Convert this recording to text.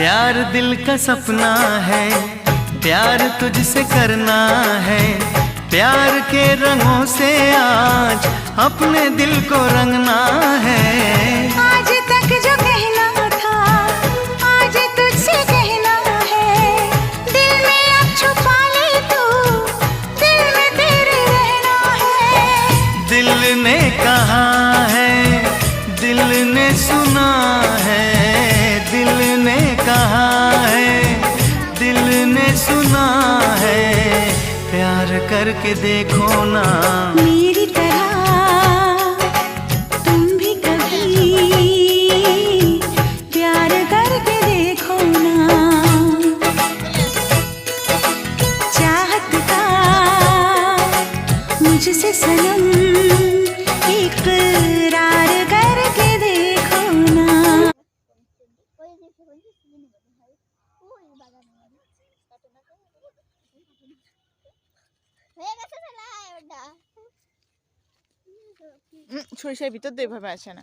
प्यार दिल का सपना है, प्यार तुझसे करना है। प्यार के रंगों से आज अपने दिल को रंगना है। आज तक जो कहना था आज तुझसे कहना है। दिल में अब छुपा ले तू, दिल में तेरे रहना है। दिल ने कहा है, दिल ने सुना है। दिल ने कहा है, दिल ने सुना है। प्यार करके देखो ना मेरी तरह तुम भी कभी प्यार करके देखो ना। चाहत का मुझसे सनम इकरार करके देखो ना। সরিষার ভিতর তো এভাবে আসে না।